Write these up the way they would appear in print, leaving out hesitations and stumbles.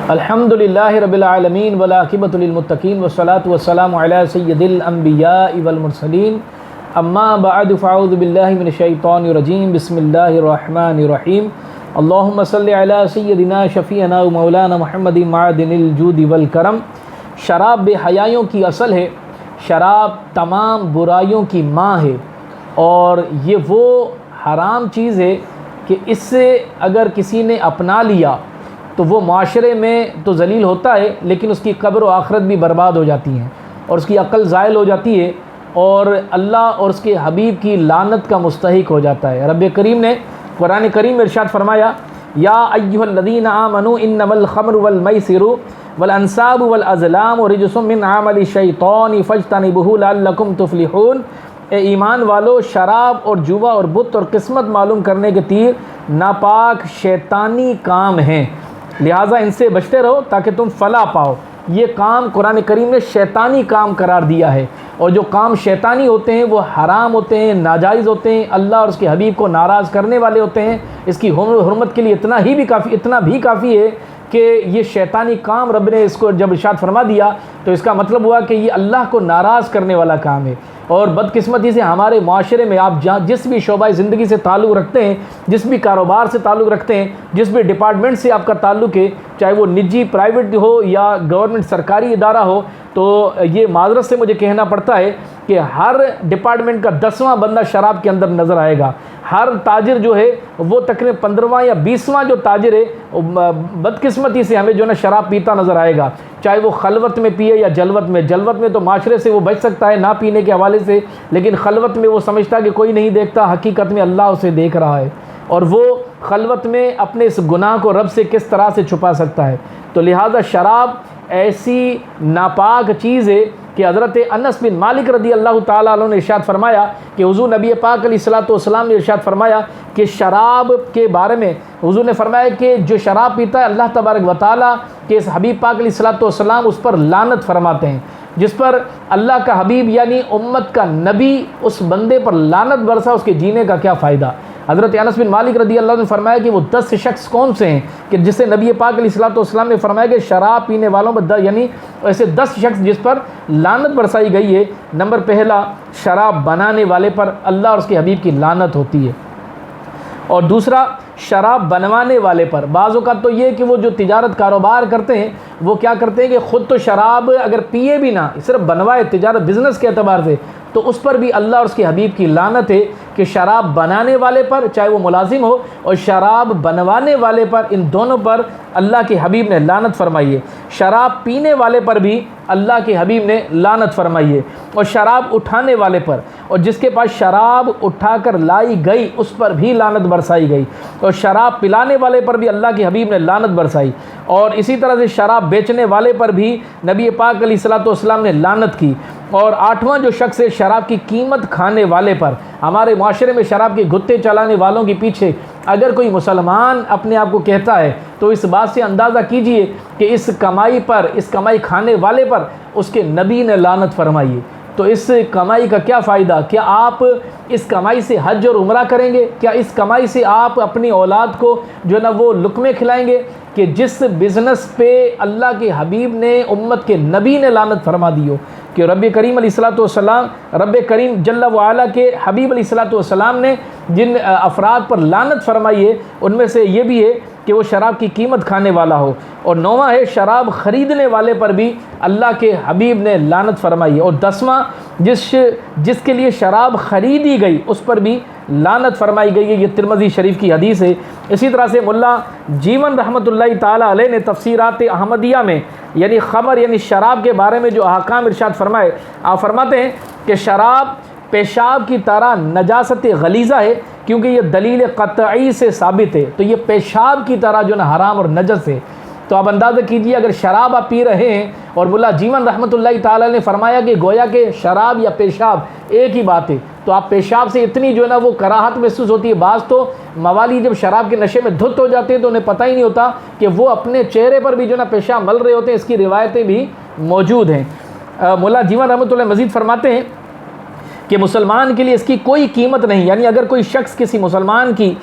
الحمدللہ رب العالمین والعاقبۃ للمتقین والصلاۃ والسلام علی سید الانبیاء والمرسلین اما بعد فاعوذ باللہ من الشیطان الرجیم بسم اللہ الرحمن الرحیم اللہم صلی علی سیدنا شفیعنا و مولانا محمد معدن الجود والکرم۔ شراب بے حیائیوں کی اصل ہے، شراب تمام برائیوں کی ماں ہے، اور یہ وہ حرام چیز ہے کہ اس سے اگر کسی نے اپنا لیا تو وہ معاشرے میں تو ذلیل ہوتا ہے، لیکن اس کی قبر و آخرت بھی برباد ہو جاتی ہیں اور اس کی عقل زائل ہو جاتی ہے، اور اللہ اور اس کے حبیب کی لعنت کا مستحق ہو جاتا ہے۔ رب کریم نے قرآن کریم میں ارشاد فرمایا، یا ایھا الذین آمنوا انما الخمر والمیسر والانصاب والازلام رجس من عمل الشیطان فاجتنبوہ لعلکم تفلحون۔ اے ایمان والو، شراب اور جوا اور بت اور قسمت معلوم کرنے کے تیر ناپاک شیطانی کام ہیں، لہٰذا ان سے بچتے رہو تاکہ تم فلاح پاؤ۔ یہ کام قرآن کریم نے شیطانی کام قرار دیا ہے، اور جو کام شیطانی ہوتے ہیں وہ حرام ہوتے ہیں، ناجائز ہوتے ہیں، اللہ اور اس کے حبیب کو ناراض کرنے والے ہوتے ہیں۔ اس کی حرمت کے لیے اتنا بھی کافی ہے کہ یہ شیطانی کام رب نے اس کو جب ارشاد فرما دیا تو اس کا مطلب ہوا کہ یہ اللہ کو ناراض کرنے والا کام ہے۔ اور بدقسمتی سے ہمارے معاشرے میں آپ جس بھی شعبہ زندگی سے تعلق رکھتے ہیں، جس بھی کاروبار سے تعلق رکھتے ہیں، جس بھی ڈپارٹمنٹ سے آپ کا تعلق ہے، چاہے وہ نجی پرائیویٹ ہو یا گورنمنٹ سرکاری ادارہ ہو، تو یہ معذرت سے مجھے کہنا پڑتا ہے کہ ہر ڈپارٹمنٹ کا 10واں بندہ شراب کے اندر نظر آئے گا۔ ہر تاجر جو ہے وہ تقریباً 15واں یا 20واں جو تاجر ہے بدقسمتی سے ہمیں جو نا شراب پیتا نظر آئے گا، چاہے وہ خلوت میں پیے یا جلوت میں۔ جلوت میں تو معاشرے سے وہ بچ سکتا ہے نہ پینے کے حوالے سے، لیکن خلوت میں وہ سمجھتا ہے کہ کوئی نہیں دیکھتا، حقیقت میں اللہ اسے دیکھ رہا ہے، اور وہ خلوت میں اپنے اس گناہ کو رب سے کس طرح سے چھپا سکتا ہے۔ تو لہٰذا شراب ایسی ناپاک چیز ہے کہ حضرت انس بن مالک رضی اللہ تعالیٰ عنہ نے ارشاد فرمایا کہ حضور نبی پاک علیہ الصلوۃ والسلام نے ارشاد فرمایا کہ شراب کے بارے میں حضور نے فرمایا کہ جو شراب پیتا ہے اللہ تبارک و تعالیٰ کے اس حبیب پاک علیہ الصلوۃ والسلام اس پر لعنت فرماتے ہیں۔ جس پر اللہ کا حبیب یعنی امت کا نبی اس بندے پر لعنت برسا، اس کے جینے کا کیا فائدہ۔ حضرت انس بن مالک رضی اللہ عنہ نے فرمایا کہ وہ 10 شخص کون سے ہیں کہ جس سے نبی پاک علیہ الصلوۃ والسلام نے فرمایا کہ شراب پینے والوں پر یعنی ایسے 10 شخص جس پر لعنت برسائی گئی ہے۔ نمبر پہلا، شراب بنانے والے پر اللہ اور اس کے حبیب کی لعنت ہوتی ہے، اور دوسرا شراب بنوانے والے پر۔ بعض اوقات تو یہ کہ وہ جو تجارت کاروبار کرتے ہیں وہ کیا کرتے ہیں کہ خود تو شراب اگر پیے بھی نہ، صرف بنوائے تجارت بزنس کے اعتبار سے، تو اس پر بھی اللہ اور اس کے حبیب کی لعنت ہے کہ شراب بنانے والے پر، چاہے وہ ملازم ہو، اور شراب بنوانے والے پر، ان دونوں پر اللہ کے حبیب نے لعنت فرمائی ہے۔ شراب پینے والے پر بھی اللہ کے حبیب نے لعنت فرمائی ہے، اور شراب اٹھانے والے پر، اور جس کے پاس شراب اٹھا کر لائی گئی اس پر بھی لعنت برسائی گئی، اور شراب پلانے والے پر بھی اللہ کے حبیب نے لعنت برسائی، اور اسی طرح سے شراب بیچنے والے پر بھی نبی پاک علیہ الصلوۃ والسلام نے لعنت کی۔ اور 8واں جو شخص ہے شراب کی قیمت کھانے والے پر۔ ہمارے معاشرے میں شراب کے گتے چلانے والوں کے پیچھے اگر کوئی مسلمان اپنے آپ کو کہتا ہے تو اس بات سے اندازہ کیجئے کہ اس کمائی پر، اس کمائی کھانے والے پر اس کے نبی نے لعنت فرمائی ہے۔ تو اس کمائی کا کیا فائدہ؟ کیا آپ اس کمائی سے حج اور عمرہ کریں گے؟ کیا اس کمائی سے آپ اپنی اولاد کو جو ہے نا وہ لقمے کھلائیں گے؟ کہ جس بزنس پہ اللہ کے حبیب نے، امت کے نبی نے لعنت فرما دی ہو، کہ رب کریم علیہ الصلوۃ والسلام، رب کریم جل وعلا کے حبیب علیہ الصلوۃ والسلام نے جن افراد پر لعنت فرمائی ہے ان میں سے یہ بھی ہے کہ وہ شراب کی قیمت کھانے والا ہو۔ اور 9واں ہے شراب خریدنے والے پر بھی اللہ کے حبیب نے لعنت فرمائی ہے۔ اور 10واں جس کے لیے شراب خریدی گئی اس پر بھی لعنت فرمائی گئی ہے۔ یہ ترمذی شریف کی حدیث ہے۔ اسی طرح سے ملا جیون رحمۃ اللہ تعالیٰ علیہ نے تفسیرات احمدیہ میں یعنی خمر یعنی شراب کے بارے میں جو احکام ارشاد فرمائے، آپ فرماتے ہیں کہ شراب پیشاب کی طرح نجاست غلیظہ ہے، کیونکہ یہ دلیل قطعی سے ثابت ہے، تو یہ پیشاب کی طرح جو نا حرام اور نجس ہے۔ تو آپ اندازہ کیجئے اگر شراب آپ پی رہے ہیں، اور ملا جیون رحمۃ اللہ تعالیٰ نے فرمایا کہ گویا کہ شراب یا پیشاب ایک ہی بات ہے، تو آپ پیشاب سے اتنی جو ہے نا وہ کراہت محسوس ہوتی ہے۔ بعض تو موالی جب شراب کے نشے میں دھت ہو جاتے ہیں تو انہیں پتہ ہی نہیں ہوتا کہ وہ اپنے چہرے پر بھی جو ہے نا پیشاب مل رہے ہوتے ہیں۔ اس کی روایتیں بھی موجود ہیں۔ ملا جیون رحمۃ اللہ مزید فرماتے ہیں کہ مسلمان کے لیے اس کی کوئی قیمت نہیں، یعنی اگر کوئی شخص کسی مسلمان کی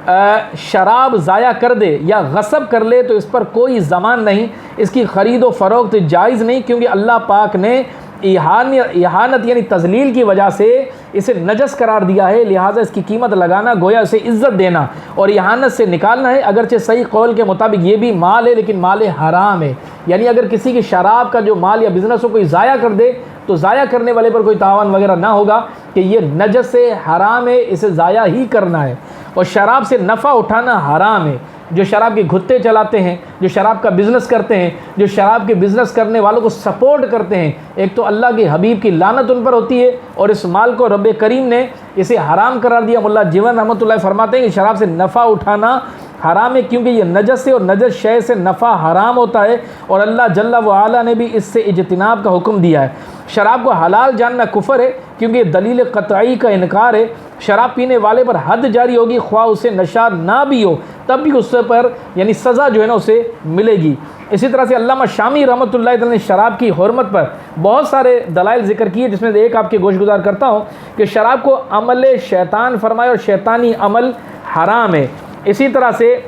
شراب ضائع کر دے یا غصب کر لے تو اس پر کوئی ضمان نہیں، اس کی خرید و فروخت جائز نہیں، کیونکہ اللہ پاک نے اہانت یعنی تذلیل کی وجہ سے اسے نجس قرار دیا ہے، لہٰذا اس کی قیمت لگانا گویا اسے عزت دینا اور اہانت سے نکالنا ہے۔ اگرچہ صحیح قول کے مطابق یہ بھی مال ہے لیکن مال حرام ہے، یعنی اگر کسی کی شراب کا جو مال یا بزنس کو کوئی ضائع کر دے تو ضائع کرنے والے پر کوئی تاوان وغیرہ نہ ہوگا کہ یہ نجس سے حرام ہے، اسے ضائع ہی کرنا ہے۔ اور شراب سے نفع اٹھانا حرام ہے، جو شراب کے گھتے چلاتے ہیں، جو شراب کا بزنس کرتے ہیں، جو شراب کے بزنس کرنے والوں کو سپورٹ کرتے ہیں، ایک تو اللہ کے حبیب کی لعنت ان پر ہوتی ہے اور اس مال کو رب کریم نے اسے حرام قرار دیا۔ مولا جیون رحمۃ اللہ فرماتے ہیں کہ شراب سے نفع اٹھانا حرام ہے کیونکہ یہ نجس ہے اور نجس شے سے نفع حرام ہوتا ہے، اور اللہ جل وعلا نے بھی اس سے اجتناب کا حکم دیا ہے۔ شراب کو حلال جاننا کفر ہے کیونکہ یہ دلیل قطعی کا انکار ہے۔ شراب پینے والے پر حد جاری ہوگی، خواہ اسے نشہ نہ بھی ہو تب بھی اس پر یعنی سزا جو ہے نا اسے ملے گی۔ اسی طرح سے علامہ شامی رحمۃ اللہ تعالی نے شراب کی حرمت پر بہت سارے دلائل ذکر کیے، جس میں ایک آپ کے گوش گزار کرتا ہوں کہ شراب کو عمل شیطان فرمائے اور شیطانی عمل حرام ہے۔ اسی طرح سے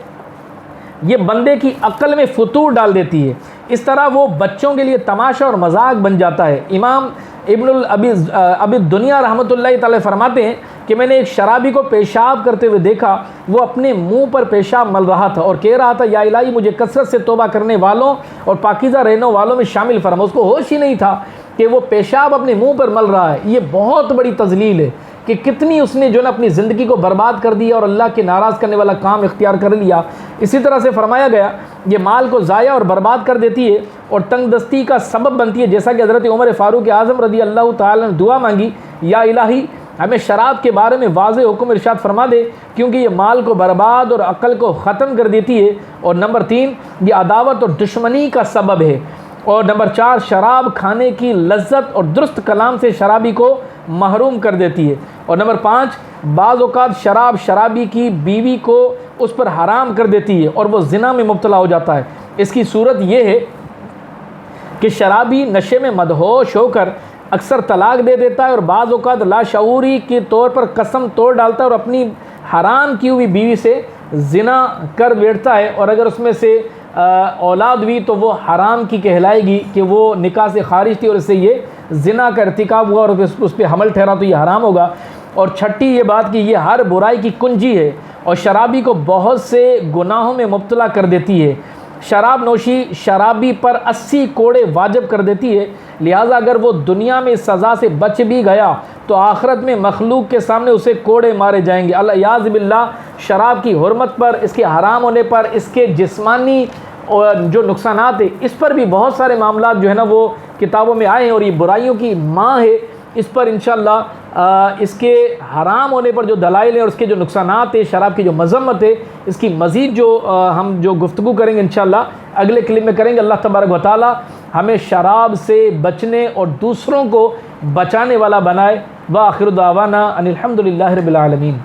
یہ بندے کی عقل میں فتور ڈال دیتی ہے، اس طرح وہ بچوں کے لیے تماشا اور مذاق بن جاتا ہے۔ امام ابن ابی دنیا رحمۃ اللہ تعالی فرماتے ہیں کہ میں نے ایک شرابی کو پیشاب کرتے ہوئے دیکھا، وہ اپنے منہ پر پیشاب مل رہا تھا اور کہہ رہا تھا یا الہی مجھے کثرت سے توبہ کرنے والوں اور پاکیزہ رہنے والوں میں شامل فرما۔ اس کو ہوش ہی نہیں تھا کہ وہ پیشاب اپنے منہ پر مل رہا ہے۔ یہ بہت بڑی تذلیل ہے کہ کتنی اس نے جو نا اپنی زندگی کو برباد کر دیا اور اللہ کے ناراض کرنے والا کام اختیار کر لیا۔ اسی طرح سے فرمایا گیا یہ مال کو ضائع اور برباد کر دیتی ہے اور تنگ دستی کا سبب بنتی ہے، جیسا کہ حضرت عمر فاروق اعظم رضی اللہ تعالیٰ نے دعا مانگی یا الہی ہمیں شراب کے بارے میں واضح حکم ارشاد فرما دے کیونکہ یہ مال کو برباد اور عقل کو ختم کر دیتی ہے، اور نمبر 3 یہ عداوت اور دشمنی کا سبب ہے، اور نمبر 4 شراب کھانے کی لذت اور درست کلام سے شرابی کو محروم کر دیتی ہے، اور نمبر 5 بعض اوقات شراب شرابی کی بیوی کو اس پر حرام کر دیتی ہے اور وہ زنا میں مبتلا ہو جاتا ہے۔ اس کی صورت یہ ہے کہ شرابی نشے میں مدہوش ہو کر اکثر طلاق دے دیتا ہے اور بعض اوقات لاشعوری کے طور پر قسم توڑ ڈالتا ہے اور اپنی حرام کی ہوئی بیوی سے زنا کر بیٹھتا ہے، اور اگر اس میں سے اولاد ہوئی تو وہ حرام کی کہلائے گی کہ وہ نکاح سے خارج تھی اور اس سے یہ زنا کا ارتکاب ہوا اور اس پہ حمل ٹھہرا تو یہ حرام ہوگا۔ اور چھٹی یہ بات کہ یہ ہر برائی کی کنجی ہے اور شرابی کو بہت سے گناہوں میں مبتلا کر دیتی ہے۔ شراب نوشی شرابی پر 80 کوڑے واجب کر دیتی ہے، لہٰذا اگر وہ دنیا میں سزا سے بچ بھی گیا تو آخرت میں مخلوق کے سامنے اسے کوڑے مارے جائیں گے۔ الیاذ باللہ شراب کی حرمت پر، اس کے حرام ہونے پر، اس کے جسمانی جو نقصانات ہیں اس پر بھی بہت سارے معاملات جو ہے نا وہ کتابوں میں آئے ہیں، اور یہ برائیوں کی ماں ہے۔ اس پر انشاءاللہ اس کے حرام ہونے پر جو دلائل ہیں اور اس کے جو نقصانات ہیں، شراب کی جو مذمت ہے، اس کی مزید جو ہم جو گفتگو کریں گے انشاءاللہ اگلے کلپ میں کریں گے۔ اللہ تبارک و تعالی ہمیں شراب سے بچنے اور دوسروں کو بچانے والا بنائے۔ وآخر دعوانا ان الحمد للہ رب العالمین۔